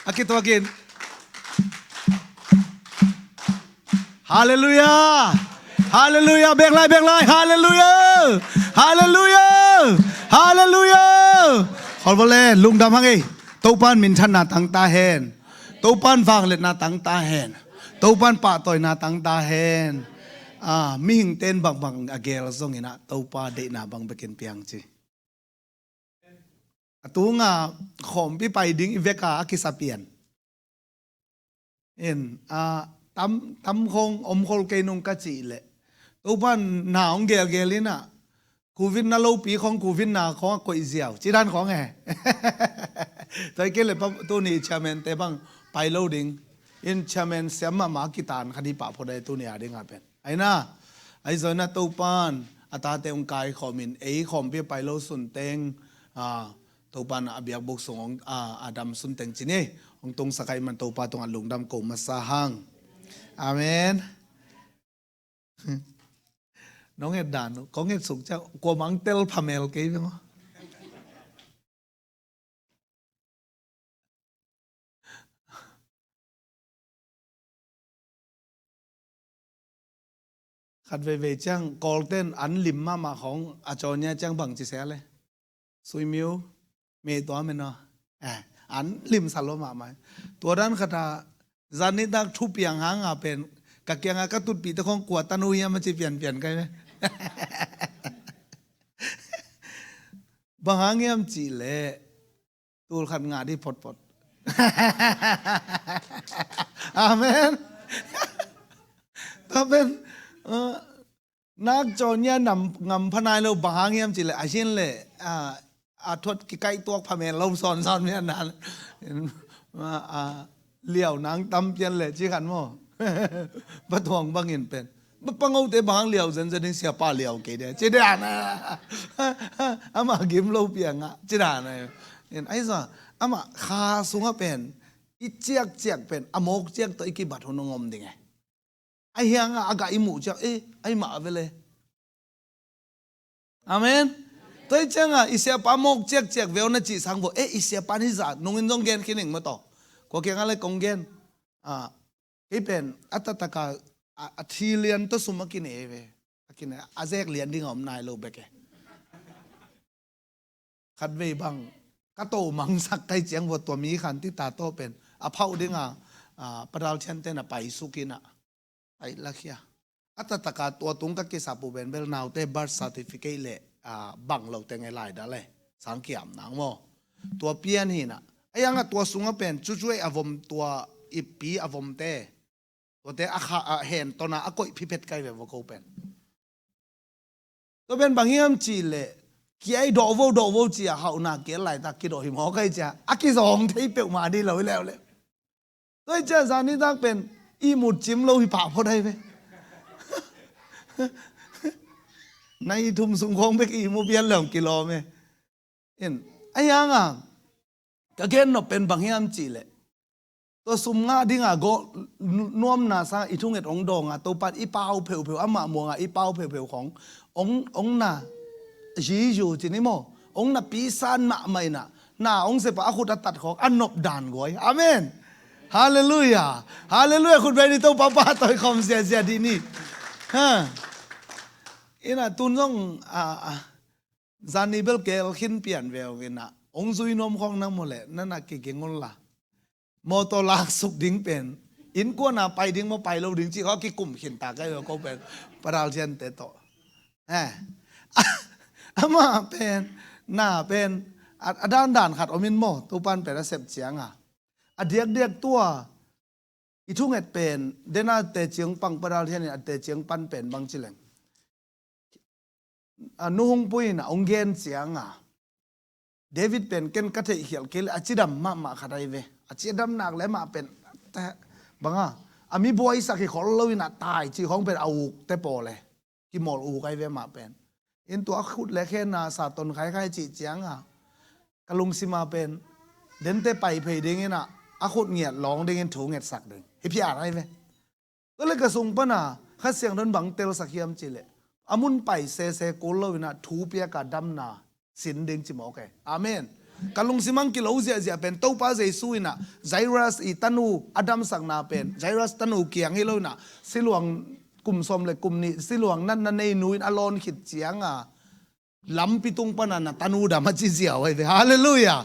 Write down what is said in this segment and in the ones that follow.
Akit wakin. Hallelujah. Hallelujah. Beng lai. Hallelujah. Hallelujah. Hallelujah. Khol vole lung dam hang ei. Tau pan min chan na tang ta hen. Tau pan vang let na tang ta hen. Tau pan pa toy na tang ta hen. Mi hing ten bang agel zong ina tau pa de na bang bekin piang chi. Atunga khom pi pai ding iveka akisapian. En tam khong om khol ke nung ka chi le. Tau pan na ong gelina. Covid na lâu pi khong Covid na khong koi ziaw. Chi dan khong e. Tay ke le pa tu ni chairman te bang pai lo ding. In chairman siam ma kitan khadi pa phodai tu ni ading apen. Ai na. Ai zona tau pan ata te ong kai khomin ei khom pi pai lo sun teng tau pan abiak bok song adam sun teng chini ong tung sakai man tau pa tong alung dam ko masahang. Amen. Nó nghe đàn có nghe sụp cho qua mắng tel phamel cái đúng không? Khát về chăng call tên ăn lim mà không cho nha chăng bằng chia sẻเลยsuy miêu mê toa mê nó ăn lim salo màตัวด้านขณะจานิดักทุบอย่างหางเป็นกักยังก็ตุดปีตะคงกวดตันุยมันจะเปลี่ยนกันไหมบางหางเงี้ยมจีเล่ตัวขัดงาที่พดอาเมนถ้าเป็นนักจอเนี่ยนำงำพนายเราบางหางเงี้ยมจีเล่อาเช่นเลยทดใกล้ตัวพเมนเราสอนเนี่ยนานเลี้ยวนางตำเพียนเลยจีขันมั้งปะทวงบางเงินเป็นปังเอาแต่บางเลี้ยวจนจะดึงเสียป้าเลี้ยวกี่เดียจีดานะอามากิมโลเปียงอ่ะจีดานะเห็นไอ้สัสอามาขาสูงเป็นอีเจียกเป็นอโมกเจียกตัวอีกบัดหุ่นงมดิไงไอ้เฮียงอ่ะอากาศอิมูจักไอ้หมาไปเลยอาเมนตัวไอ้จังอ่ะอีเสียป้าโมกเจียกเวลน่ะจีสังบอกอีเสียป้านี่จัดนงอินจงเกนคิดหนึ่งมาต่อก็เกี่ยงอะไรกงเกนไอ้เป็นอัตตะกาทีเลียนตัวสมกินเอเวกินอาเซกเลียนดิ้งอมนายโลเบกขัดเวบังก็โตมังสักไกเจียงวัวตัวมีขันที่ตาโตเป็นอภาดิ้งปราลเชนเตนะไปสุกินะไปลักยาอัตตะกาตัวตุงก็เกษาปูเป็นเบลนาวเตบัตเซอร์ติฟิเคตเลยบังเราแต่งไงไล่ได้เลยสังเกตหนังโมตัวเปียนหินะไอ้ยังตัวสูงเป็นช่วยอวมตัวอีปีอวมเตตัวเตอะเห็นตัวน่ะอะก็พิเพชไกแบบว่าเขาเป็นตัวเป็นบางอย่างจีเล่กี่ไอ้ดอกโวจีอะเขาหน้าเกลไหลตากี่ดอกหิมะก็จะอะกี่สองที่เปิดมาดีเลยแล้วเลยตัวเจ้าจานี่ตั้งเป็นอีหมุดจิ้มเราหิปะพอได้ไหมในทุ่มสุงคงไปกี่โมเบียนเหล่ากิโลไหมเห็นไอ้ยังอ่ะก็เกณฑ์เป็นบางอย่างจีเล่ตัวสุมงาดิ้งก็นวมนาซาอีทุ่งเอ็ดองดองตัวปัดอีเป้าเผวอามามัวอีเป้าเผวขององน่ะจีจูจีนี่โมองน่ะปีศาจมาไม่น่ะองเสพอาคุตัดของอันนบด่านก้อยอาเมนฮาเลลูยาฮาเลลูยาคุณไปนี่ตัวป้าตัวคอมเสียดีนี่ฮะอิน่ะตุนต้องจานิเบลเกลขินเปลี่ยนเวลกินะองซุยนมของนั่งหมดเลยนั่นน่ะเก่งงล่ะมอตลากสุกดิ้งเป็นอินกว่าน่ะไปดิ้งมาไปเราดิ้งจีเขากี่กลุ่มเขียนตาก็เราก็เป็นปราลเชนเตโตอามาเป็นน่าเป็นด้านขัดอมินโมตัวปันเป็นเสพเจียงเดียกตัวอีทุ่งเอ็ดเป็นเดน่าเตเจียงปังปราลเชนเตเจียงปันเป็นบางจิเลงนุ่งปุยน่ะองเกนเจียงเดวิดเป็นเกนกัตเตเขียวเกลอาจิดัมมาขัดไอเวอาจิดัมนักแล้วมาเป็นแต่บางมีบอยสักที่ขอเล่าวินาตายที่ของเป็นเอาแต่ปอเลยกิมอลอูไกเวมาเป็นอินตัวขุดเล็กแค่นาสาตนคล้ายจีเจียงกะลุงสิมาเป็นเดินเตไปเพยดิ้งน่ะอาขุดเงียดร้องดิ้งถูเงียดสักดึงให้พี่อะไรเวก็เลยกระสุงปน่ะข้าเสียงโดนบังเตลสักเฮียมจีเลยอามุนไปเซโกลวินาทูเปียกาดัมนาสินดึงจิมโอเคอาเมน กันลงสิมังกิโลเสียเป็นตู้ป้าเจสุยนะไซรัสอีตันูอดัมสังนาเป็นไซรัสตันูเกียงให้เรานะสิหลวงกลุ่มสมเลยกลุ่มนี้สิหลวงนั่นในนุยอลอนขิดเจียงลำปิตุงปนันตันูดามาจิเสียวไว้ฮาเลลูยา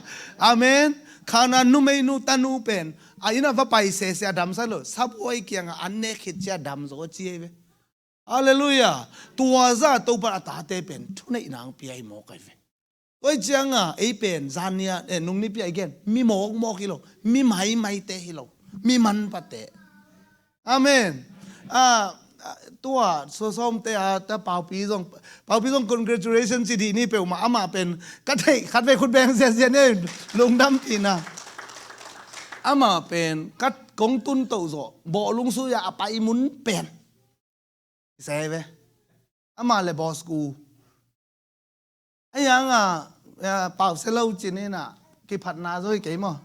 อาเมนขานานุไม่นุตันูเป็นอินาว่าไปเสียดำซะเลยซับไว้เกียงอันเนขิดเจียดำโซเจียเว้ฮาเลลูยาตัวซาตัวปะตาเตเป็นทุนในนางปีไอโมกไอเว้ตัวเจียงไอเป็นซานียนุ่งนี่ปีไอเกนมีโมกิโลมีไม่เตฮิโลมีมันปะเตอาเมนตัวส้มเตะแต่เป่าปีส่ง congratulation สิทีนี่เปล่ามาอามาเป็นก็ได้คัดไปคุณแบงเสียเนี่ยลงดำปีนะอามาเป็นกัดกงตุนโตโซบ่ลุงสุยาไปมุนเป็นเซ่เว้อามาเลยบอสกูไอ้ยังเป่าเสลาจีนี่นะกี่ผัดนาโซอีกกี่มั้ง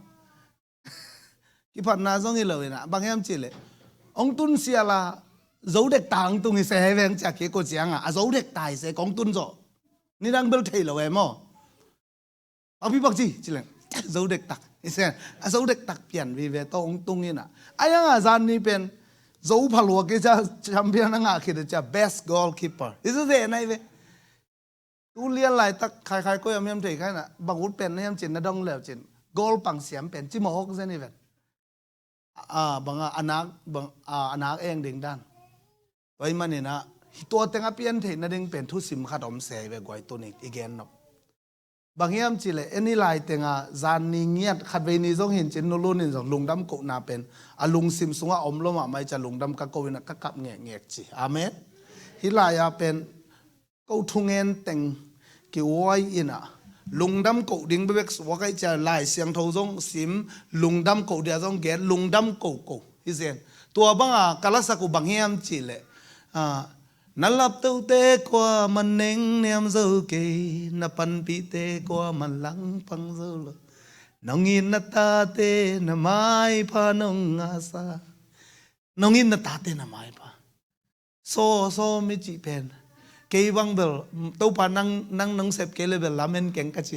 กี่ผัดนาโซอีเลยนะบางอย่างจีเลยองตุนเสียละdấu đek tàng tung xe về chả kia cô chiang dấu đek tài sẽ có tuân rồi ni đang bel thầy là em mò bị bác gì chỉ là dấu đek tạc xem dấu đek tạc biển vì về tao ông tung như nè ai gian ni pen dấu phá lúa cái cha champion năng khi được cha best goalkeeper is thế này về tu liên lại tắc khai coi em thầy khai nè bằng út pen em chỉ là đông lẻo chỉ goal bằng xiêm pen chỉ một hốc thế này về bằng anak em đình đanไว้มันนี่นะตัวเต็งอภิยันเทนนั่งเป็นทุสิมขัดอมเสยไปกว่าตัวนี้อีกแกนนบางอย่างจิเลอันนี้ลายเต็งจานนี้เงียบขัดไปนี่ต้องเห็นเจนโนโลนี่ต้องลุงดำกุนาเป็นลุงซิมสุงอมลมไม่จะลุงดำกะโกวินะกะกับเงียจีอาเมนฮิลายเป็นกูทุ่งเงินเต็งกิวไว้อินะลุงดำกุดิ่งไปเบกสวกไอจะลายเสียงทงซิมลุงดำกุเดียต้องแกลุงดำกุฮิเซนตัวบางกาลสักบางอย่างจิเลนั่นลับตัวเตะกว่ามันเน่งเนียมเจ้าเกยนับปันปีเตะกว่ามันหลังพังเจ้าลน้องอินนัตตาเตนไม้พาน้องอาสาน้องอินนัตตาเตนไม้พาโซไม่จีเป็นเกยบังเบลตัวปานั่งเสพเกลเบลลาเมนเก่งกัจเจ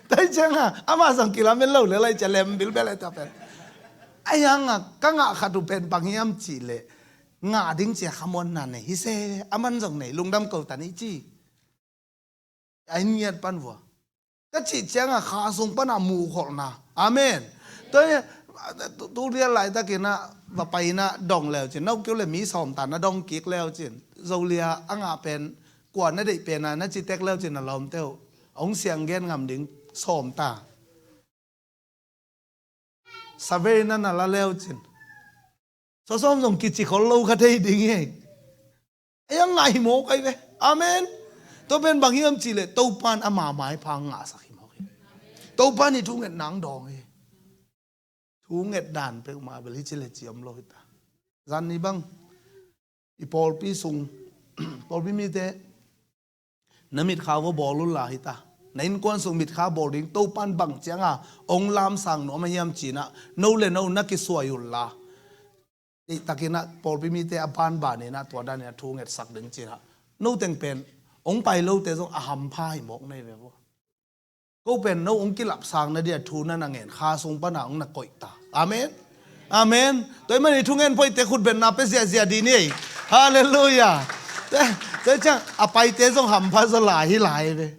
แต่จังอามาสังกิลาเมนเล่าเลยจะเล่มบิลเบลอะไรต่อไปไอ้ยังก็งะขัดเป็นบางยามจีเลยงะดิ้งเสียขมวนนั่นเนี่ยฮิเซอามันส่งไหนลุงดำเก่าตานี้จีไอ้เนียดปันวัวก็จีเจ้าขาส่งปันอามูขอนะอาเมนตัวเรียนหลายตะกี้นะว่าไปนะดองแล้วจีนเอาเกี่ยวเลยมีสอมตานะดองกิกแล้วจีนเราเลียอ่างเป็นกว่านั่นได้เป็นนะจีเต็กแล้วจีนน่ะลอมเต้าองเสียงแกนงำดิ้งสอมตาสเวนั่นน่ะละเลวจินส้มส่งกิจของเราคัดให้ดีไงยังไงโมกไอ้เว้อาเมนตัวเป็นบางอย่างจีเลยตัวปานอามาหมายพังงาสักหิมอกตัวปานนี่ทุ่งเงินนางดองเอทุ่งเงินด่านไปมาเบลิจิเลจิอมโลหิตาจันนี่บังอีพอลปีซุงพอลปีมีเตน้ำมิดข้าวว่าบอลลุลาหิตาในกวนส่งมิดข้าบอดิ้งตัวปันบังเจียงองลามสั่งหนูไม่ยำจีนะโนเลนนักกิสวยอยู่ละตะกี้นะพอพิมีเตอบ้านบ้านนี่นะตัวด้านเนี่ยทุ่งเงินสักดึงจีนะโนเต็งเป็นองไปโลเตต้องอาหามพายหมกในแบบว่าก็เป็นโนองกิลับสั่งนะเดียทูนั่นนางเงินข้าส่งปนังนักก่อยตาอาเมนอาเมนตัวมันนี่ทุ่งเงินพอยเตะขุดเป็นนับเป็นเสียดีนี่ฮาเลลูยาแต่จังอไปเตะต้องหามพาสลายให้หลายเลย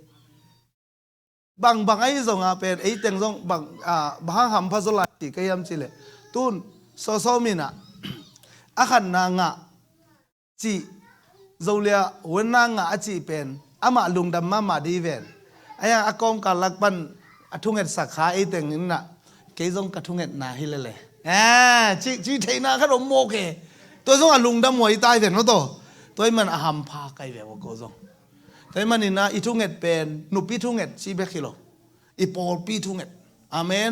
บางไอ้ส่งเป็นไอ้เต็งส่งบางหำพัสดุที่ก็ยำจิเลยตุนโซมินะอาขันนางจีโจเลียวันนางจีเป็นอามาลุงดำมาดีเวนไอ้ยังอากงการลักบันทุ่งเห็ดสักขาไอ้เต็งนี่นะเกยส่งกระทุ่งเห็ดนาฮิเลยจีเทน่าขนมโมเกตัวส่งลุงดำมวยตายเวนว่าตัวมันอาหามพาไกลแบบว่าก็ส่งแต่มันนี่นะอีทุ่งเห็ดเป็นหนุปีทุ่งเห็ดชีเบกิโลอีปอลปีทุ่งเห็ดอาเมน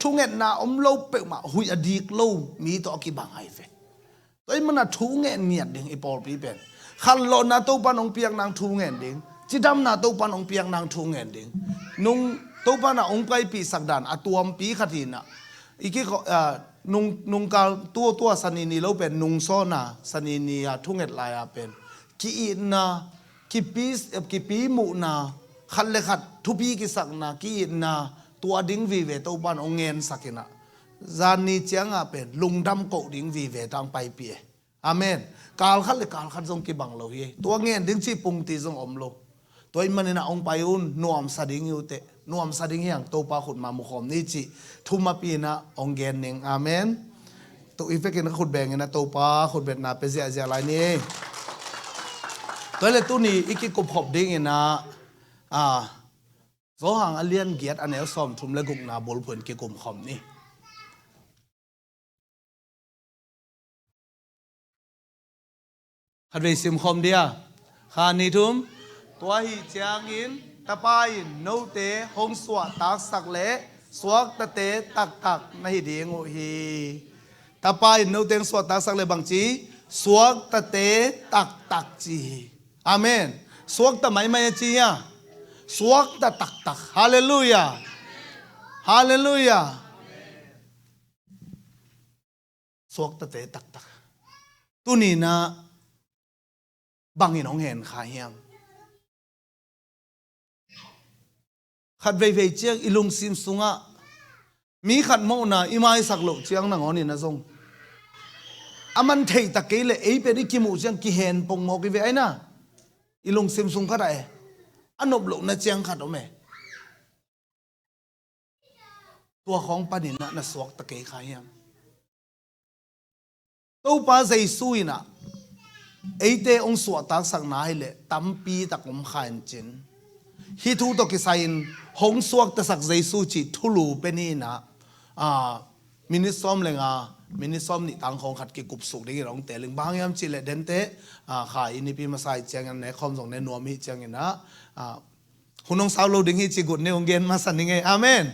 ทุ่งเห็ดน่ะอมโลเปมาหุยอดีกโลมีต่อกี่บางไอเฟแต่มันน่ะทุ่งเห็ดเนียดดิ่งอีปอลปีเป็นขันโลน่ะตัวปานองเปียงนางทุ่งเห็ดดิ่งจิดำน่ะตัวปานองเปียงนางทุ่งเห็ดดิ่งนุ่งตัวปาน่ะองไกปีสักดานอตัวมปีขัดหินน่ะอีกนุ่งกาตัวสันีนีเราเป็นนุ่งโซน่ะสันีนีทุ่งเห็ดลายเป็นกีอินน่ะกิปีมุนา ขัดเลยขัดทุบีกิสักนากีนาตัวดิ้งวีเวตัวบ้านองเงินสักินะจานนี้เจียงอาเป็นลุงดำโกดิ้งวีเวตังไปเปียอาเมนกาลขัดเลยกาลขัดทรงกิบังโลเฮตัวเงินดิ้งชีปุงตีทรงอมโลตัวมันนี่นะองไปอุนนวมสดิ่งอยู่เตนวมสดิ่งอย่างตัวปาขุดมามุขมนี่จีทุมาปีนะองเงินหนึ่งอาเมนตัวอีเฟกินขุดแบ่งนะตัวปาขุดเบ็ดนาเปเสียอะไรนี่ตัวเลยตัวนี้อีกกุบขบดิ้งนะโซหังอเลียนเกียรติอันเอลซอมทุมและกุกนาบอลเพื่อนกิกุมขมนี่ฮัดเวซิมขมเดียขานีทุมตัวหิจางอินตะปายโนเตหงสวะตักสักเละสวกตะเตตักในดีงโอฮีตะปายโนเตงสวะตักสักเละบางจีสวกตะเตตักจีอาเมนสวกตะไม่จีอ่ะสวกตะตักฮาเลลูยาฮาเลลูยาสวกตะเตตักตุนีนะบางหินองเห็นขาเฮียมขัดเวเจียงอิลุงซิมสุงะมีขัดโมนาอิมาสักโลเจียงนางอนี่นะทรงอามันเทตะเกเลเป็นอิกิมูเจียงกิเห็นปงโมกิเวไอนะอิลุงซิมสุงก็ได้อันนบโลนะเจียงขัดโอเมตัวของปานินะสวกตะเกขายามตัวปาใจซุยนะเตองสวดตักสักนายเลยตั้มปีตะกุมขายจินฮิทูตกิสัยนหงสวกตะสักใจซุจิทุลูเป็นนี่นะมินิซอมเลยมินิซอมนี่ตังของขัดกิกุบสุกได้กี่ร้องแต่เรื่องบางยามจิเลเดนเตขายอินิพิมาใส่เจียงกันในคอมส่งในนัวมีเจียงกันนะคุณน้องสาวโลดิ้งฮิจิกุดในองเกนมาสันยังไงอาเมน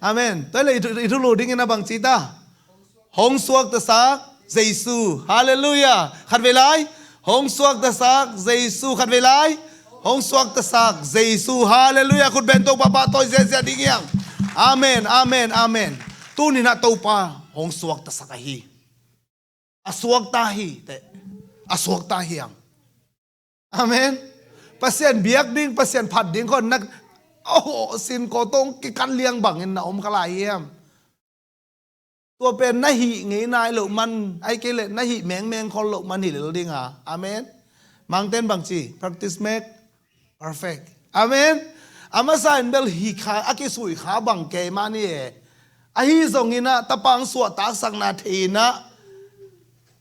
อาเมนตัวเลยอิทุโลดิ้งนะบางจีตาหงสวกตะสักใจซูฮาเลลูยาขัดเวลาหงสวกตะสักใจซูขัดเวลาหงสวกตะสักใจซูฮาเลลูยาคุณเป็นตัวปะปะตัวเสียดิ้งยังอาเมนอาเมนอาเมนตูนี่นะตัวปะหงสวกตะสักฮีอสวกตาฮีแต่อสวกตาฮียังอาเมนเปอร์เซ็นต์เบียกดิ้งเปอร์เซ็นต์ผัดดิ้งคนนักโอ้โหสินโกตงกิกันเลี้ยงบังเงินนะอมกลายเยี่ยมตัวเป็นนาหิงี้นายหลุมันไอ้เกล็ดนาหิแมงคนหลุมันหิหรือดิ้งอ่ะอาเมนมังเต้นบางจี practice make perfect อาเมนอามาใส่เบลหิขาอากิสุยขาบังเกมานี่ไอ้ฮิส่งอินะตะปังสวดตักสักนาทีนะ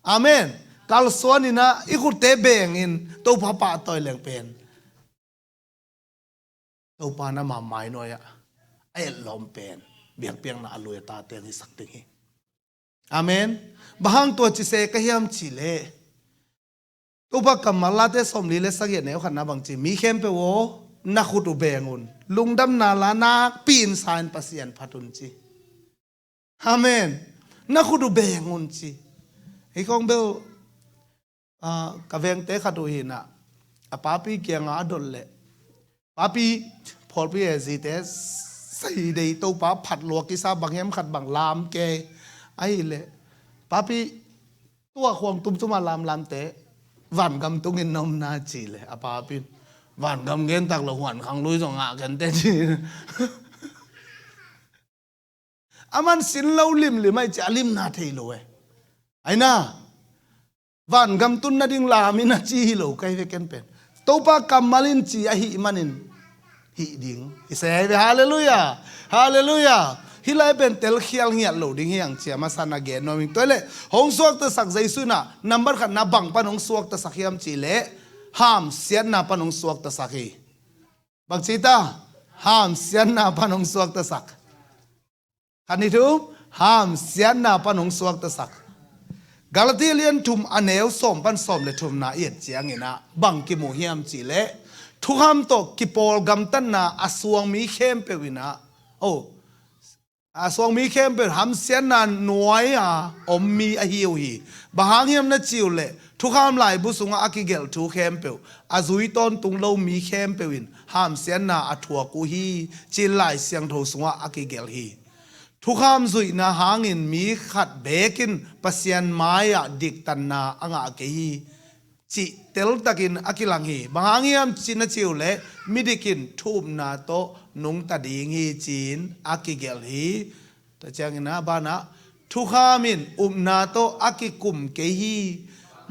อาเมนกัลสวนินะอีกุเตเบงอินตัวพระปะต่อยเหลงเป็นตัวปานะมาไม่น้อยอะไอ้ลมเป็นเบียงเปียงน่ะอลุยตาเตียงที่สักทีอาเมนบางตัวจิเสกยามจิเลตัวพักกำมาลาเตสมลีเลสักอย่างเนี่ยขันนะบางจีมีเข้มไปโวนักขุดเบงุนลุงดำนาลานาปีนสายปัสยันพัตุนจีอาเมนนักขุดเบงุนจีไอ้ของเบลกะเวงเตะขัดหินะป้าปีเกียงอาดลเล่ป้าปีพอปีเอซีเตสใส่เดยตัวป้าผัดลวกกิซาบางแยมขัดบางลามเกไอ้เล่ป้าปีตัวควงตุ้มตุ้มมาลามเตะวันกำตุ้งเงินนมนาจีเลยป้าปีวันกำเงินตักละหวนขังลุยสองอากันเตจีอามันสินเล่าลิมหรือไม่จะลิมนาทีเลยไอ้น่าวันกำตุนนาดิ่งลามินาจีฮิโลใครเวกันเป็นตัวปากำมาลินจีอหิมันินหิดิ่งฮิเซย์ฮาเลลูยาฮาเลลูยาฮิไลเป็นเตลเขียลเหียโลดิ่งเฮียงเจียมาสันนาเกนนอมิงตัวเล่หงสวกตะสักใจสุนะนัมเบอร์ขันนับบังปนหงสวกตะสักยามจีเล่ห้ามเสียนนาปนหงสวกตะสักฮีบังจีตาห้ามเสียนนาปนหงสวกตะสักขันนี้ทุกห้ามเสียนนาปนหงสวกตะสักกาลตีเลียนทุมอเนลสมปันสมเลทุมนาเอียดเจียงเงินะบังกิโมเฮียมจีเลทุกคำตกกิโปลกัมตันนาอสวงมีเข้มเปวินะโอ้อสวงมีเข้มเปหำเสียนนานหน่วยอมมีอหิวฮีบางเฮียมนะจิวเลทุกคำไหลบุษงอากิเกลทุกเข้มเปวอาจุยตอนตุงเลามีเข้มเปวินหำเสียนนาอถัวกูฮีจินไหลเสียงโทสงอากิเกลฮีทุกคำสุยนาหางินมีขัดเบกินปัสยันไม้ดิกตันนาอ่างเกฮี จีเตลตะกินอากิลังฮีบางยามจีนจิวเล่มิดิกินทูบนาโตนุงตัดยิงฮีจีนอากิเกลฮีแต่เจ้าเงินนะบ้านะทุขามินนาโตอากิกุมเกฮี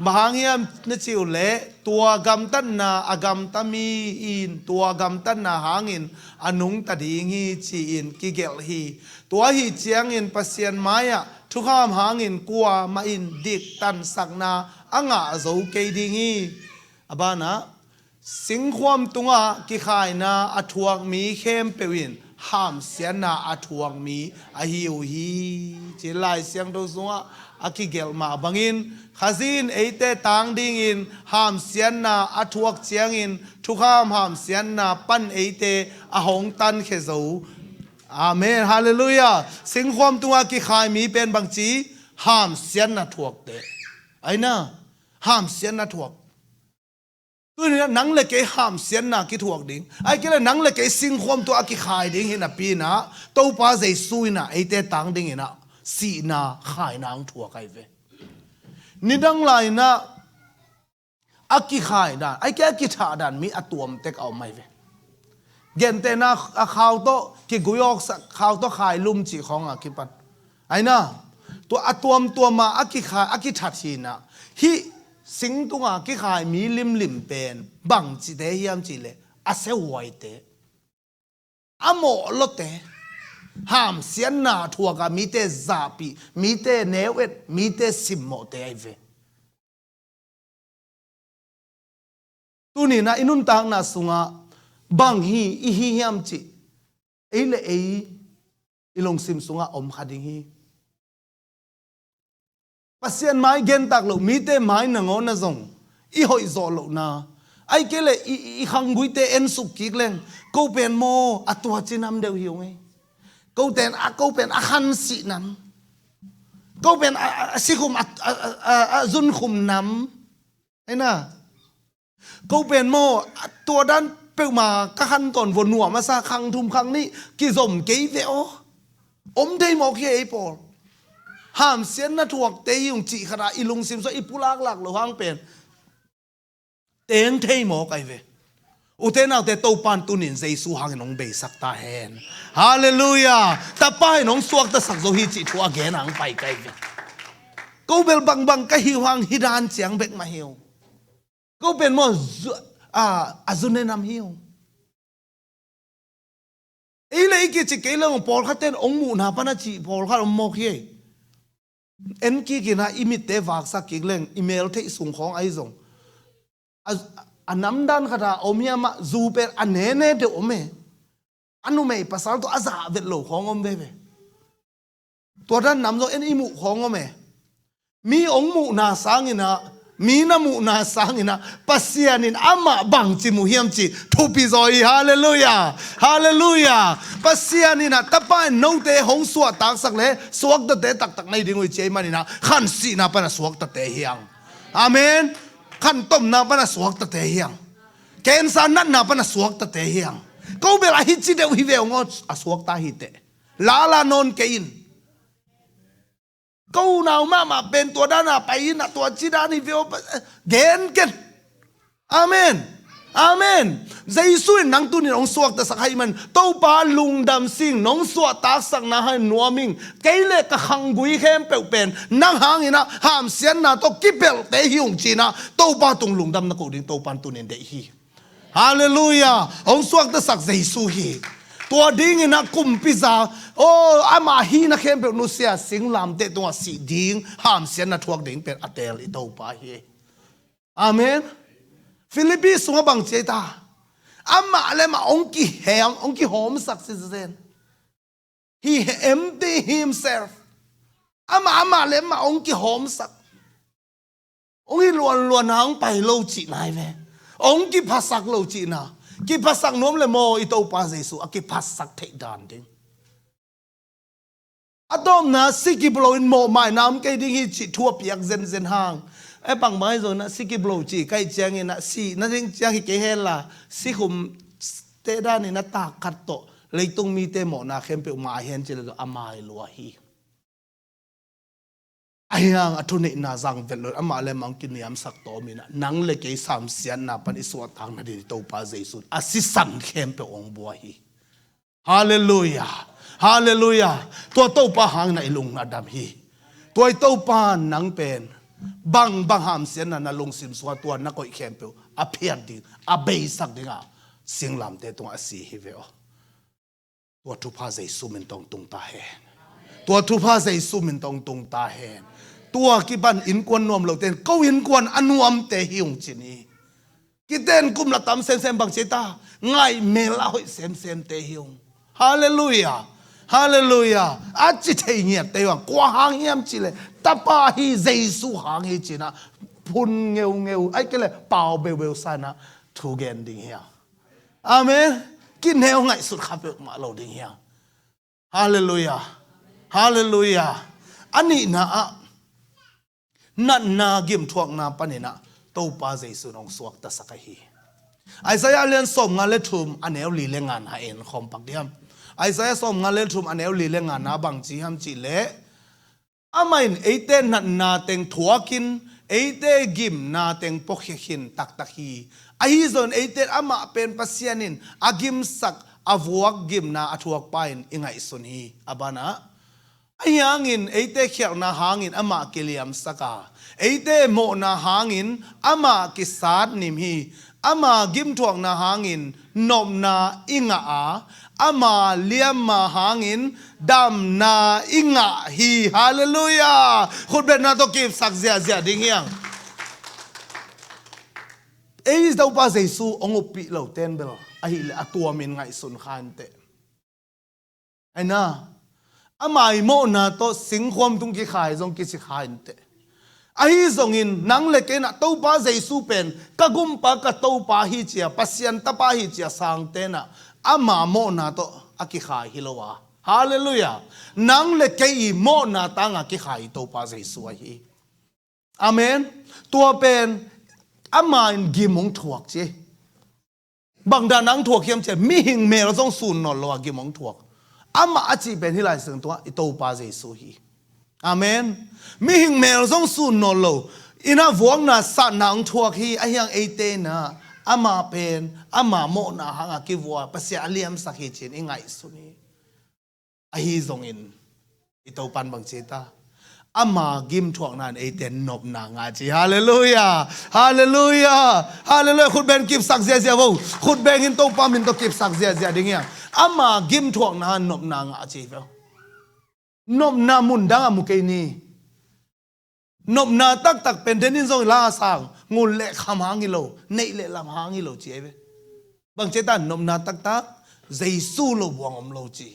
บางยามนจิวเล่ตัวกำตันนาอากำตามีอินตัวกำตันนาหางินอนุงตัดยิงฮีจีนกิเกลฮีตัวฮีเจียงอินปัสเซียนไม้อะทุกข้ามหางินกัวมาอินดิกตันสักนาอ่างอาโจเกดิงีอบานะสิงความตุงะกิขายนาอทวงมีเข้มเปวินห้ามเสียนาอทวงมีอหิวฮีจิไลเสียงดูสุงะอากิเกลมาบังอินขาซินเอเตตังดิงอินห้ามเสียนาอทวกเจียงอินทุกข้ามห้ามเสียนาปั้นเอเตอหงตันเขโจอาเมนฮาเลลูยาสิงความตัวกิขายมีเป็นบางจีห้ามเสียนนาถวกเตไอ้น่ะห้ามเสียนนาถวกตัวนี้นังเล็กห้ามเสียนนากิถวกดิ่งไอ้ก็เลยนังเล็กสิงความตัวกิขายดิ่งเห็นน่ะปีน่ะตัวป้าใจซุยน่ะไอ้เตตังดิ่งเห็นน่ะสีน่ะขายนางถวกไอ้เวนี่ดังไรน่ะอากิขายด่านไอ้แกกิถาด่านมีอตัวมเต็กเอาไม่เวเกณฑ์แต่น่ะข่าวโตกิกุยอกข่าวโตขายลุ่มจีของอากิปันไอ้น่ะตัวอตัวมตัวมาอากิขายอากิทัดชีน่ะฮิสิงตัวอากิขายมีลิมเป็นบังจีเดียมจีเลอาเซวไวเตอโมลเตห้ามเสียนนาทัวกามีเตซาปีมีเตเนเวตมีเตสิมโมเตไอเวตัวนี้นะอินุนตังน่ะสุงะบางฮีอีฮียามจีเอเลเออีลงซิมสุงะอมขัดิงฮีปัสเซียนไม้เกนตักโลมีเตไม้หนังอนนะซงอีหอยโซโลนาไอเกเลอีขังกุยเตเอ็นสุกิกเลงกูเป็นโมอัตัวจีนำเดียวหิวไงกูเป็นอาคันสีนำกูเป็นสิคุมจุนคุมนำไอ้น่ะกูเป็นโมตัวด้านเปลมากะขันตอนวนหัวมาซาคังทุมคังนี่กิสมเกยเวโออมได้หมอกเฮไอปอลห้ามเสียนนะถวกเตยงจีขณะอีลุงซิมซออีปุลากหลักหรือห้างเป็นเตงเทยหมอกไอเวอุเทนเอาแต่โตปันตุนินใจสู้หางน้องเบสักตาแหนฮาเลลูยาแต่ป้ายน้องสวกตะสักโซฮิจิทัวแกนังไปไกลเวกูเบลบังกะฮิวหางฮิดานเสียงเบกมาฮิวกูเป็นมออาจุนเนนำฮิวเอเลยกิจเกลงพอลขัดเต้นองมูนาปนัจีพอลขัดอมโมกเฮเอ็นกี้กินะอิมิเตวักสักกิเลงอีเมลเทส่งของไอซงอันน้ำดันขดาอมยามาจูเป็นอันเนเนเดอเมอันนู้นไม่ภาษาตัวอาซาเวทโลของอมเบเบตัวด้านน้ำตัวเอ็นอิมุของอมเมมีองมูนาสังอินะมีน้ำมูนาสังอินะปัสยานินอามาบังจิมุฮิมจิทุปิโซอีฮาเลลูยาฮาเลลูยาปัสยานินะตะปายโนเตหงสวดตักสักเล่สวกตะเตตักในดิ่งวิเจมันนี่นะขันสีนะปะนะสวกตะเตเฮียงอาเมนขันต้มนะปะนะสวกตะเตเฮียงเกณฑ์สารนั่นนะปะนะสวกตะเตเฮียงกูเวลาฮิตจิเดวิเวงอสวกตาฮิตเตลาลานนเกอินกูนาวมาเป็นตัวด้านไปนะตัวจีดานี่เวลเกณฑ์กันอาเมนอาเมนใจสุยนังตุนี่น้องสวกแต่สักให้มันตู้ปาลุงดำซิงน้องสวกตาสักนะให้นัวมิงเกเล็กขังกุยเข้มเปลวเป็นนั่งหางอินะห้ามเสียนนะตัวกิเปลเตหิวจีนะตู้ปาตรงลุงดำนักกูดิ้งตู้ปันตุนินเดฮีฮาเลลูยาองสวกแต่สักใจสุยตัวดิ้งอินะกุมพิซาโอ้อามาฮีนะเข้มเปลวนุเสียสิงลามเตตัวสีดิ้งห้ามเสียนนะทวกดิ้งเป็นอัตเตลตู้ปาเฮอาเมนฟิลิปปินส์ส่งบังเจตาอามาเลมาองค์กี่แหมองค์กี่หอมสักสิเซน he empty himself อามาเลมาองค์กี่หอมสักองค์ที่ล้วนหางไปโลจินายเวองค์กี่ภาษาโลจินากี่ภาษาโน้มเลโมอิโตปาเจสุกี่ภาษาเทดานดิ้งอะตอมนะสิกิบโลอินโมไม่น้ำเกดิ้งฮิจิทั่วเปียกเซนหางไอ้ปังไม้โซนะสิกิบโลจีใกล้เจียงนะสินั่นเองเจียงฮิเกเฮล่ะสิคุมเตด้านนี่นะตาคัดโตเลยต้องมีเตหมอนาเข้มเปมาเห็นเจริญอามาลัวฮี ayang atune na zang velor ama le mang kiniam sak to mina nang le ke sam sian na pan iswa tang na di to pa jesu asisan khem pe ong bua hi hallelujah hallelujah to pa hang na ilung na dam hi to pa nang pen bang ham sian na lung sim swa to na ko khem pe a phiat di a be sak dinga singlam te to asi hi ve to tu pa jesu min tong tung ta he to tu pa jesu min tong tung ta heตัวกิบันอินกวนนวมเราเต้นก็อินกวนอนวมเตหิงจินีกิเต้นกุมละตำเซมบังเจตาง่ายเมล่าหอยเซมเตหิงฮาเลลูยาฮาเลลูยาอาจิเทียเตวังกว่าหางเยี่ยมจิเลตาปาฮีเจสุหางฮีจินะพุนเงวไอ้ก็เลยเป่าเบลซานะทูเกนดิ้งเฮียอาเมนกินเฮวง่ายสุดขับมาเราดิ้งเฮียฮาเลลูยาฮาเลลูยาอันนี้นะนั่นนากิมทวงนาปนินะตัวป้าเจสุนองสวกตะสักฮีไอ้สายเลียนสมงานเล่ทุมอันเอวลีเลงานหาเอ็นคอมปักเดียมไอ้สายสมงานเล่ทุมอันเอวลีเลงานนาบังจีฮัมจีเล่อาไม่เอเตนันนาเต็งทัวกินเอเตกิมนาเต็งปกหินตักฮีไอ้ซอนเอเตอามาเป็นปัสยานินอากิมสักอาวกกิมนาอทวกไปอิงไอสุนีอาบานะไอ้ยังอินไอ้เตเขียวนาหางินอามาเกลียมสักาไอ้เตโมนาหางินอามากิสาดนิมฮีอามากิมทวงนาหางินนมนาอิงอามาเลียมมาหางินดำนาอิงฮีฮาเลลูยาคุณเป็นนาตกิฟสักเสียดิ้งยังเอ้ยดาวป้าเจสูองอุปิเหล่าเต้นเบลไอ้เลยตัวมินไงสุนขันเตไอ้น่าอามาอิโมนาโตสิงความตุงกิขายจงกิสิขายเตไอ้จงอินนังเล็กน่ะตัวป้าเจสูเป็นกะกุมปากะตัวป้าฮิเจียปัสยันตป้าฮิเจียสังเตนะอามาโมนาโตอากิขายฮิโลวาฮาเลลูยานังเล็กอีโมนาตังอากิขายตัวป้าเจสูฮีอาเมนตัวเป็นอามาอินกิมงถวกเจบางดานังถวกเขียมเจมีหิงเมเราต้องสูนนอนลวกิมงถวกอามาอาจีเป็นที่ไรสิ่งตัวอิโตปาเจสูฮีอาเมนมีหิงเมลส่งสูนนโลอินาฟวงนาสันนังทัวกีไอยังเอเตนะอามาเป็นอามาโมนาหังอากิวัวภาษาเลียมสักเหตุอิงไงสุนีไอฮีซงอินอิโตปันบังเจตาอามากิมทวงนั้นเอเตนนบนางาจีฮาเลลูยาฮาเลลูยาฮาเลลูยาคุณเบนกิบสักเสียวูคุณเบนหินโตปามินโตกิบสักเสียดิ่งยังอามากิมทวงนั้นนบนางาจีเฟลนบนามุนดังอามุเกนีนบนาตักเป็นเดนินซงลาสังงูเละขามหางิโลเนเละลำหางิโลเจี๊ยบบางเจตันนบนาตักเจสูโลบวงอมโลจี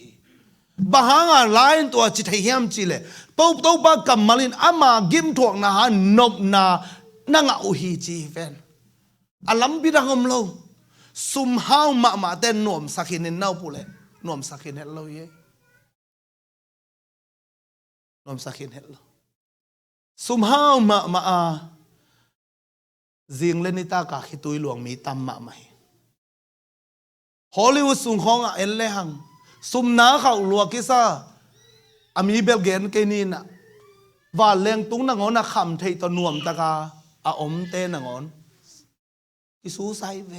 บางหางลายตัวจิตเฮียมจีเลตัวบางกำมาลินอามากิมถวงนาหานบนานังอุฮีจีเฟนอาลัมบิดังอมโลซุมฮาวมาเต้นนวมสักินินเน่าปุเลนวมสักินเฮลโลเยนวมสักินเฮลโลซุมฮาวมาจิงเลนิตากาขิตุยหลวงมีตัมมาไหมฮอลลีวูดสุงของเอ็นเลหังซุมนาเขาลวกิซาอามีเบลเกนเกนีน่ะว่าแรงตุ้งนังอนคำเทตนวมตะกาอาอมเตนังอนกิสูไซเว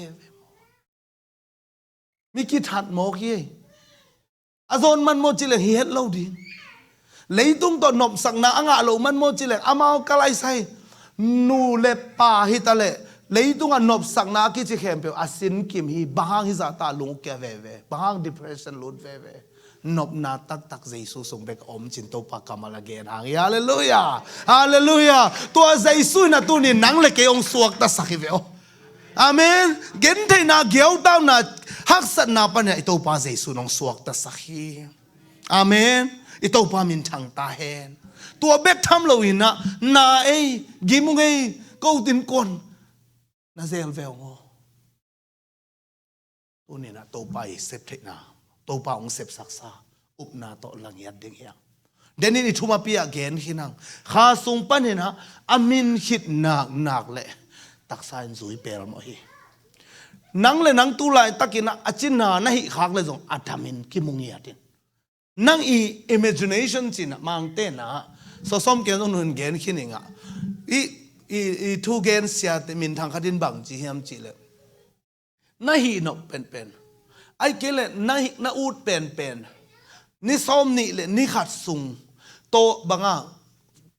มีกิทัดโมกี้อาโซนมันโมจิเลเฮดเล่าดิเลยตุ้งตอนนบสังนาอ่างโลมันโมจิเลอามาวกะไลไซนูเลปาฮิตาเลเลยตุ้งอันนบสังนากิจิเข้มเปอาสินกิมฮีบางฮิซาตาลุงแกเวบาง depression ลุดเวนบนาตักเจสุสงเบกอมจินโตปากามาลาเกนหางฮาเลลูยาฮาเลลูยาตัวเจสุน่ะตัวนี้นังเลกยองสวกตาสักเวออาเมนเกนเทนาเกียวตาวนาฮักสันนาปะเนี่ยตัวปาเจสุนองสวกตาสักฮีอาเมนอิโตปามินทังตาเฮนตัวเบกทำเราอินะนาเอกิมุงเอกูตินกอนนาเซลเวลโงตัวนี้นะตัวไปเซฟเทนาตัวไปองเซฟสักษาอุปนาโตลังยัดเดียงเดนนี่ทุมาปีอาเกนหินังข้าทรงปันเห็นนะอามินคิดหนักเลยตักสายจุยเปรมอฮีนังเลยนังตุลายตักินะอาจินานะฮิขากเลยจงอาทามินกิมุงยัดินนังอี imagination จินะมังเตนะ so som ken on hun gen khininga i thu gen sia te min thang khatin bang chi hiam chi le na hi no pen ai ke le na ut pen ni som ni le ni khat sung to banga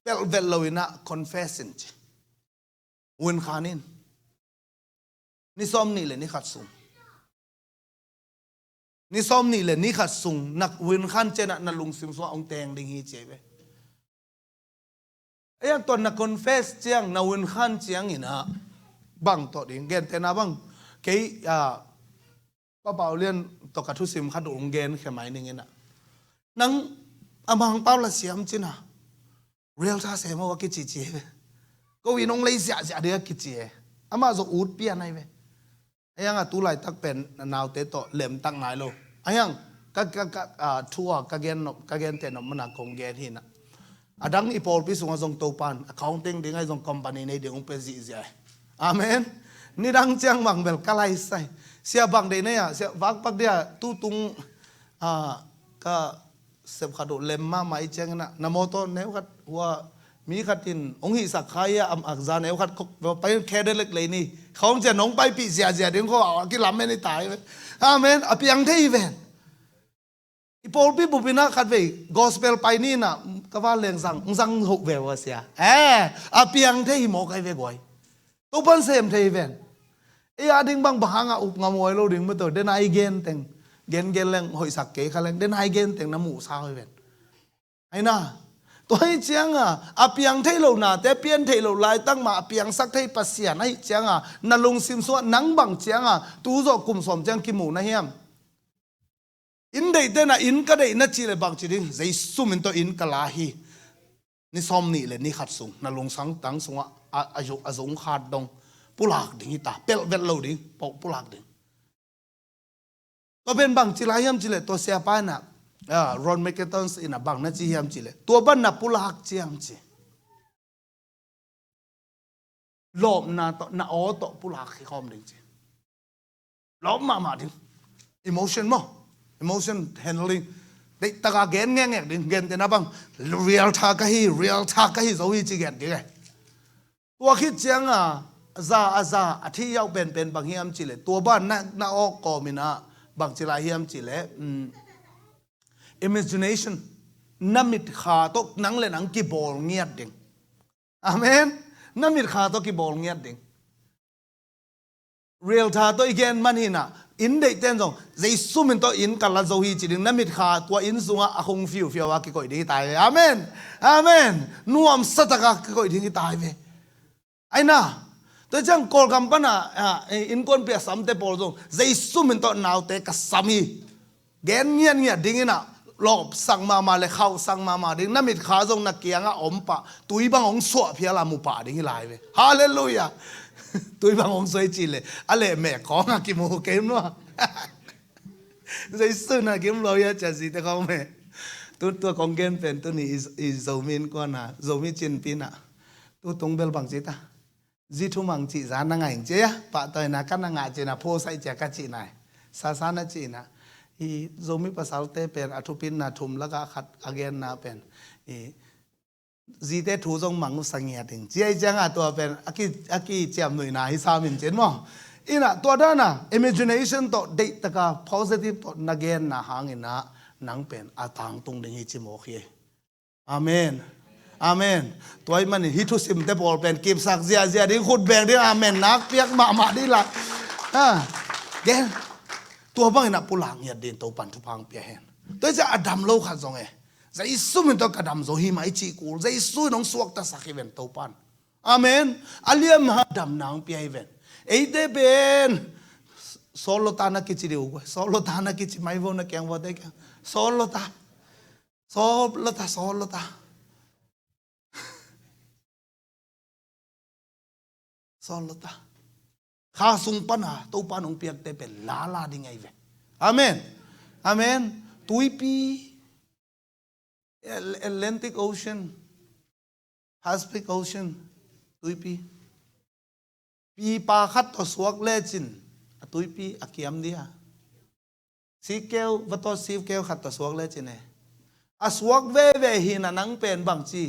pel vel loina confession chi un khanin ni som ni le ni khat sung ni som ni le ni khat sung nak win khan chena na lung sim so ong teng ding hi chebe ayang ton na confess chiang na win khan chiang ina bang to ding gen te na bang ke pa paulian to ka thu sim khat ong gen khemai ning ina nang amang paula siam china real tha se mo ki chi chi ko wi nong lei sia sia de ki chi ama zo ut pia nai ve ayang tu lai tak pen naw te to lem tak nai lo ayang ka thua ka gen te no mana kong gen hi na adang ipol pi sunga jong to pan accounting ding ai jong company nei ding pe ji ja amen ni dang chiang mang bel kalai sai sia bang de ne ya sia wak pak dia tu tung ka sep khado lem ma mai chang na moto ne khat wa mi khatin ong hi sakhaya am akza ne khat pai khedelek le ni khong ja nong pai pi zia ding ko ki lam me ni tai amen apiang thei ven ipol pi bupina khat ve gospel pai ni na ka wa leng sang hok ve wa sia apiang thei mo kai ve goi to ban sem thei ven e ading bang bahanga up ngamoi lo ding ma to den ai gen teng gen leng hoi sak ke khaleng den ai gen teng na mu sa hoi ven ai na tôi chiang apiang thei lo na te pian thei lo lai tang ma apiang sak thei pasian ai chiang na lung sim so nang bang chiang tu zo kum som chiang ki mu na hiam in dei te na in ka dei na chi le bang chi ding zai sum in to in kala hi ni som ni le ni khat sung na lung sang tang sunga azung khat dong pulak ding ta pel vel lo ding pulak ding to ben bang chi la hiam chi le to sia pa na Ron Mckettons in a bang na chi hiam chi le to ban na pulak chiang chi lom na to na o to pulak khi khom ding chi lom ma ding emotion handling dei taka gen ngeng ding gen te na bang real tha ka hi zo hi chi gen ge to khi chiang za athi yau ben bang hiam chi le to ban na o ko mina bang chi la hiam chi le imagination namit kha to nang le nang ki bol ngiat ding amen namit kha to ki bol ngiat ding real tha to again manina in dei ten jong zai sumin to in kala zo hi chi ding namit kha to in sunga ahong fiu wa ki koi dei tai amen nuam sataka ki koi ding tai ve aina to jang kol kampana in kon pe samte pol jong zai sumin to naw te ka sami gen ngian ding ina lop sang ma le khau sang ma ding namit kha jong na kianga ompa tui bang ong so phia la mu pa ding lai ve hallelujah tui bang ong soi chi le ale me ko nga ki mu kem no zai su na kem lo ya cha si te ko me tu kong gen pen tu ni is zo min ko na zo mi chin pina tu tung bel bang chi ta ji thu mang chi za na ngai che ya pa toi na kan na nga che na pho sai che ka chi nai sa na chi na i zomi pasal te pen athupin na thum laga khat again na pen zite thu jong mang sangya ting chiai changa to pen aki cham noi na hi samin chen mo ina to da na imagination to dei taka positive to again na hangina nang pen atang tung ding hi chi mo khi amen toy man hi thu sim te bol pen kim sak zia ding khut beng ding amen nak piak ma di la genตัวบางนะปุลังยัดเดินตัวปันทุพังเปียเห็นตัวจะอดัมโลขัดจงใจสู้มันตัวกระดำโซฮิมาไอจีกูใจสู้น้องสวกตาสักเวนตัวปันอาเมนอาเลียมหาดำนางเปียเวนไอเดเป็นโซโลตานักกิจเดียวกูโซโลตานักกิจไม่วนนักแกงวัดได้แกโซโลตาข้าสุงปัญหาตัวปันองเปียกแต่เป็นลาดิ่งไงเว้อาเมนตุยปี Atlantic Ocean Pacific Ocean ตุยปีปาขัดตัวสวกเล่จินตุยปีอากิยมดีฮะสีเกลวัตถุสีเกลขัดตัวสวกเล่จินเอสวกเว่หินานังเป็นบางจี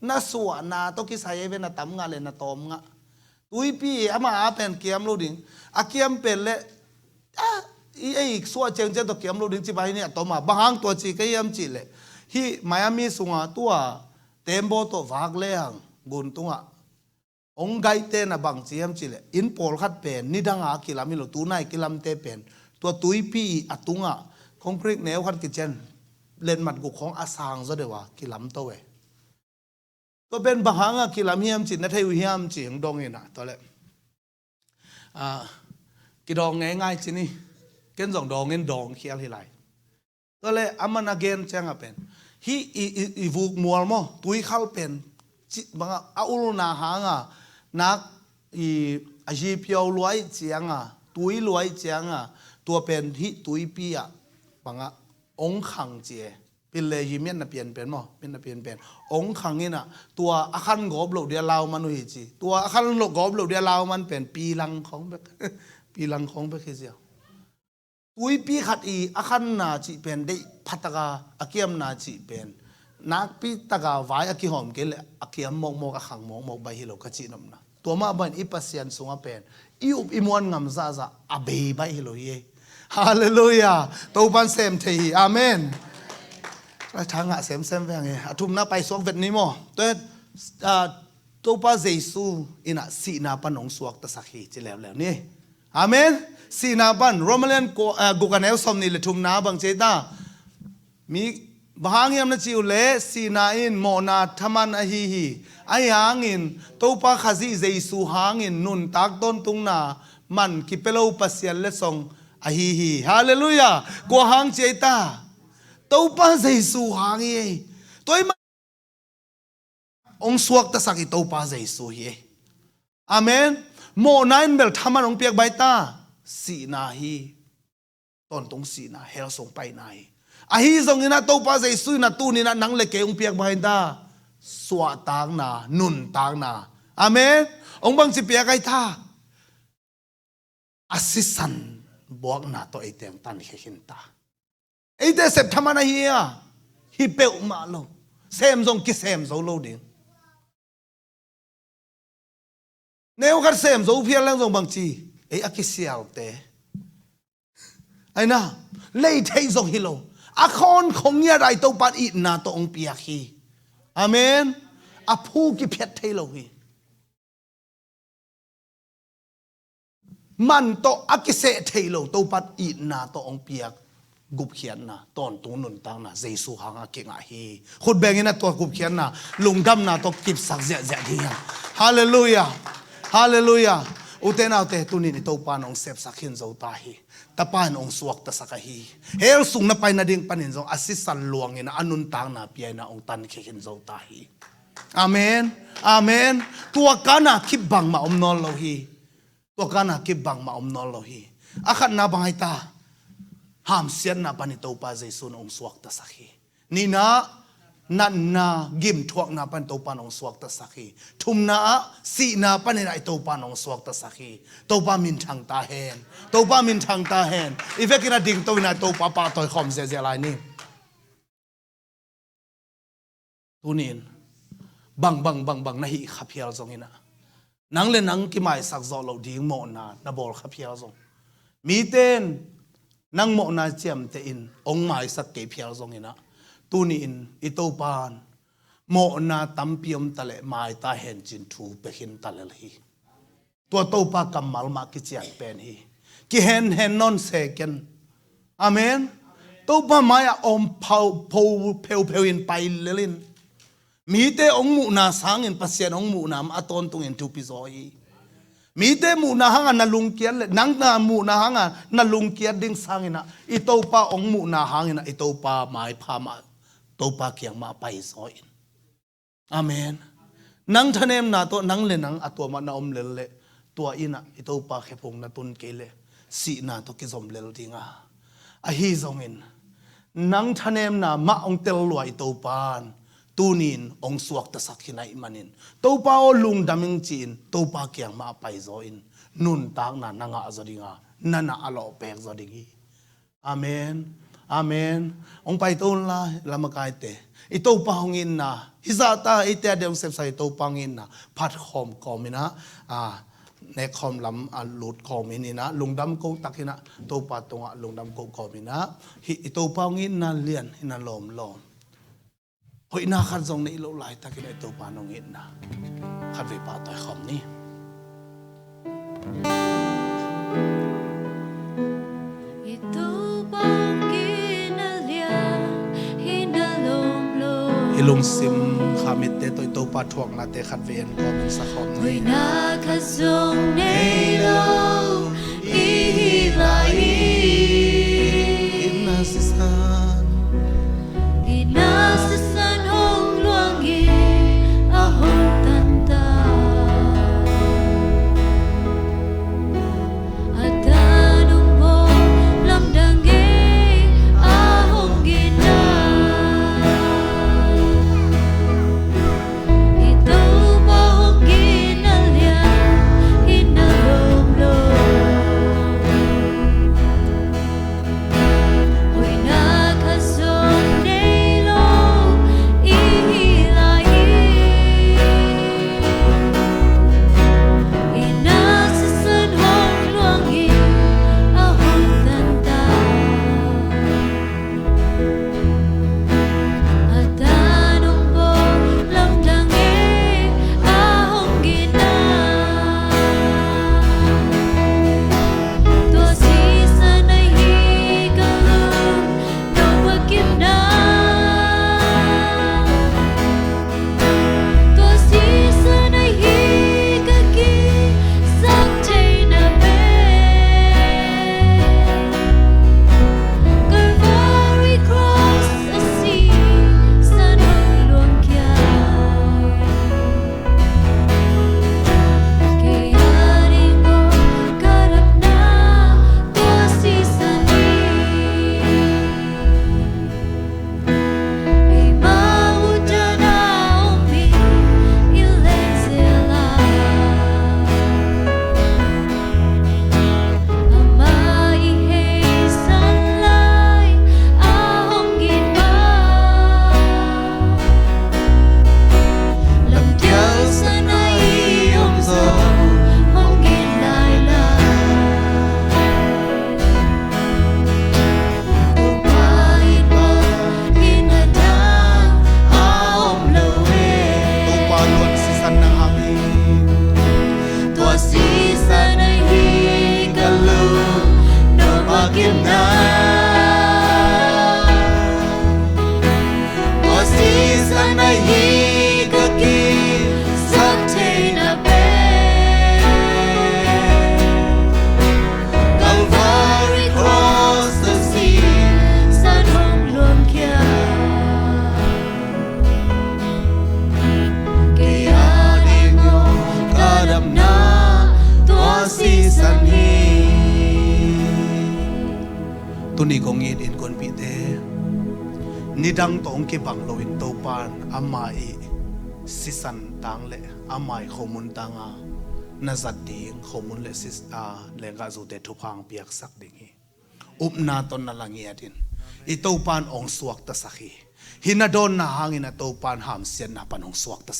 na suwa na to ki sai ve na tam nga le na tom nga tui pi ama pen kiam lo ding a kiam pen le ei suwa cheng chen to kiam lo ding chi bai ni atoma bahang to chi kai am chi le hi Miami sunga tua tembo to vak le hang gun tunga ong gai te na bang chi am chi le in pol khat pen ni danga kilami lo tu nai kilam te pen to tui pi atunga concrete neo khat ki chen len mat gu khong asang zo dewa kilam to we to ben bahanga kilam hiam chi na thei hiam chi hang dong ina to le ki dong ngai ngai chi ni ken jong dong en dong khial hi lai to le aman again chang a pen hi i vuk mual mo tui khal pen chi banga aul na hanga nak i aji piao luai chianga tui luai chianga tua pen hi tui pi a banga ong khang che pin le hi mian na pian pen mo mian na pian pen ong khang ina tua akhan gob lo dia law man hi chi tua akhan lo gob lo dia law man pen pi lang khong be pi lang khong be ke sia tui pi khat i akhan na chi pen dei phataka akiam na chi pen nak pi taka vai aki hom ke le akiam mok mok a khang mok mok bai hi lo ka chi nom na tua ma ban i pasian sunga pen i up i mon ngam za za a be bai hi lo ye hallelujah to ban sem thei amen ra thanga sem sem ve nge athum na pai sok vet ni mo to pa jesu ina si na panong suak ta sakhi chi lew lew ni amen si na ban romanian ko gukanel som ni le thum na bang che ta mi bahang yam na chiu le si na in mo na thaman a hi hi ai hang in to pa khazi jesu hang in nun tak don tung na man ki pelo pasial le song a hi hi hallelujah ko hang che ta to pa jesu hang ye toy ma ong suak ta saki to pa jesu hi amen mo nine bel thaman ong piak bai ta si na hi ton tung si na hel song pai na hi a hi zong ina to pa jesu na tu ni na nang le ke ong piak bai ta swa tang na nun tang na amen ong bang si piak ai tha asisan buak na to item tan hin ta ite sep thamana hi a hi pe ma lo sem zong ki sem zo lo ding neu khat sem zo phial lang zong bang chi ei akisial te ai na lei thei zong hi lo a khon khong ya dai to pat i na to ong pia khi amen a phu ki phet thei lo hi man to akise thei lo to pat i na to ong pia gup khian na ton tu nun tang na jesu hanga ke nga hi khut bengina to gup khian na lungdam na to kip sak ja ja hi hallelujah hallelujah uten autte tunin to pan ong sep sakhin zo ta hi tapan ong suak ta sakahi hel sung na pai na ding panin zo asisan luang ina anun tang na piai na ong tan khin zo ta hi amen amen tua kana kibang ma om nol lo hi tua kana kibang ma om nol lo hi akhat na bangai ta ham sian na pani to pa jesu ong suak ta sakhi ni na nan na gim thuak na pan to pan ong suak ta sakhi thum na si na pan na to pan ong suak ta sakhi to pa min thang ta hen to pa min thang ta hen ivekina ding to na to pa pa toy khom ze ze lai ni tunin bang bang bang bang na hi khaphial zong ina nang le nang ki mai sak zo lo ding mo na bol khaphial zong mi ten nang mo na chem te in ong mai sak ke phial zong ina tuni in ito pan mo na tampiom tale mai ta hen chin thu pehin tale hi to pa kamal ma ki chian pen hi ki hen non second amen to pa maya om pheu in pai lelin mi te ong mu na sang in pasien ong mu na aton tung in thu pi zo hi mi te mu na hanga na lung kian le nang na mu na hanga na lung kian ding sang ina ito pa ong mu na hangina ito pa mai pha ma to pa kyang ma pai zo in amen nang thanem na to nang le nang atwa ma na om le le tua ina ito pa khepong na tun ke le si na to ki zom lel dinga a hi zong in nang thanem na ma ong tel loi to pan tunin ong suak ta sakhinai manin to pa o lung daming chin to pa kyang ma pai zo in nun tang na nanga zodinga nana alo pek zodingi amen Amen. Ong paiton la lamakai te. Ito pahongin na. Hisata ite adem sep sa ito pangin na. Pat khom komina. Ne khom lam lut komina. Lungdam ko takina. To patunga lungdam ko komina. Ito pahongin na lian hinalom lom. Hoi na kan zong na ilo lai takina ito panongin na. Kan vi patoy khom ni. Ilung sim khamit te to ito pathuak na te khat ven ko min sa khom ni na khazong nei lo i lai ina sisan hong luang i a hong tanta atanong mo lamdang a hong gina Tuni kong in kon pite nidang tong ke bangloin topan amai sisan tang le amai khomun tanga nazat ding khomun le sis lenga zu te thupang piak sak dingi upna ton na langi atin I topan ong suak ta sakhi hinadon na hangin na topan ham sian na panong suak ta